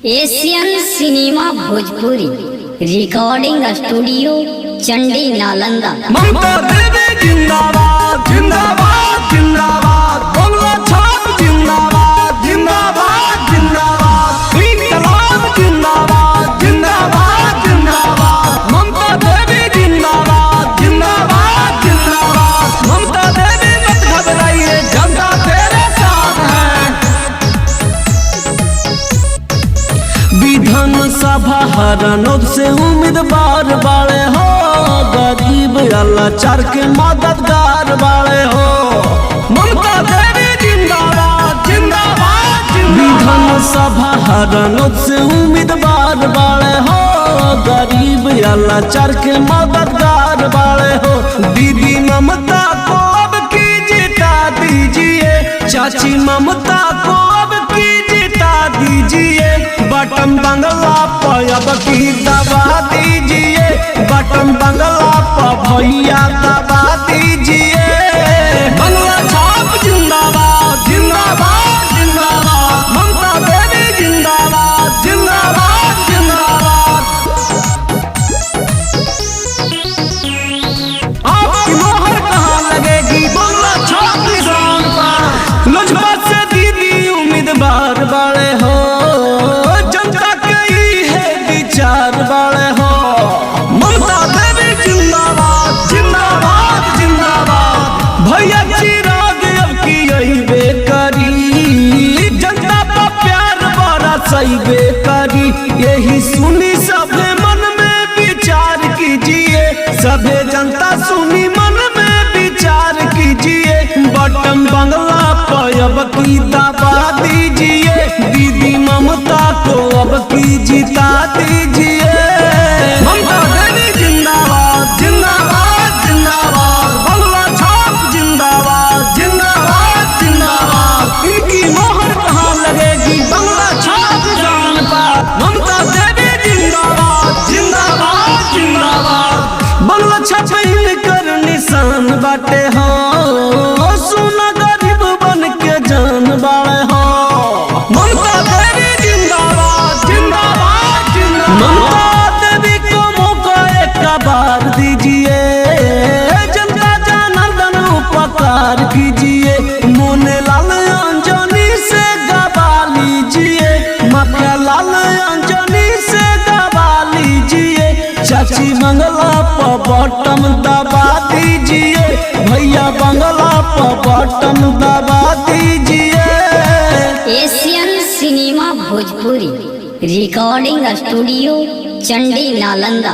Asian cinema Bhojpuri recording studio Chandi Nalanda. Mamata Devi जिंदाबाद जिंदाबाद जिंदाबाद, बंगला छाप जिंदाबाद जिंदाबाद जिंदाबाद, इंकलाब जिंदाबाद जिंदाबाद जिंदाबाद, ममता देवी जिंदाबाद जिंदाबाद जिंदाबाद। ममता देवी मत घबराइए, जनता तेरे साथ है। विधानसभा हरनौत से उम्मीदवार बाड़े हो, गरीब लाचार के मददगार बाड़े हो। ममता देवी जिंदाबाद जिंदाबाद। विधानसभा हरनौत से उम्मीदवार बाड़े हो, गरीब लाचार के मददगार बाड़े हो। दीदी ममता को अब की जिता दीजिए, चाची ममता को अब की जिता दीजिए। बटन बंगला पर अब की दबा दीजिए, बटन बंगला पर भैया दबा दीजिए। बंगला छाप जिंदाबाद जिंदाबाद जिंदाबाद, ममता देवी जिंदाबाद जिंदाबाद जिंदाबाद। आपकी मोहर कहाँ लगेगी बंगला छाप निशान पर। लोजपा से दीदी उम्मीदवार बाड़े हो, भैया चिराग अब की अइबे करी, जनता पर प्यार बरसइबे करी। यही सुनी सभे मन में विचार कीजिए, सभे जनता सुनी मन में विचार कीजिए। बटन बंगला पर अब की दबा दीजिए, दीदी ममता को अब की जिता दीजिए। ममता देवी जिंदाबाद जिंदाबाद जिंदाबाद, बंगला छाप जिंदाबाद जिंदाबाद जिंदाबाद। इनकी मोहर कहाँ लगेगी बंगला छाप निशान पर। ममता देवी जिंदाबाद जिंदाबाद जिंदाबाद, बंगला छाप इनकर निशान बाटे हो। सुना गरीब बन के जान बाड़े हो। ममता देवी जिंदाबाद जिंदाबाद जिंदाबाद, ममता देवी को मौका एक बार दीजिए, जनता जनार्दन उपकार कीजिए। मोने लाल अंजनी से गवा लीजिए, माखा लाल अंजनी से गवा लीजिए। चाची बंगला पर बटन दबा दीजिए, भैया बंगला पर बटन दबा दीजिए। Asian cinema Bhojpuri recording studio Chandi Nalanda.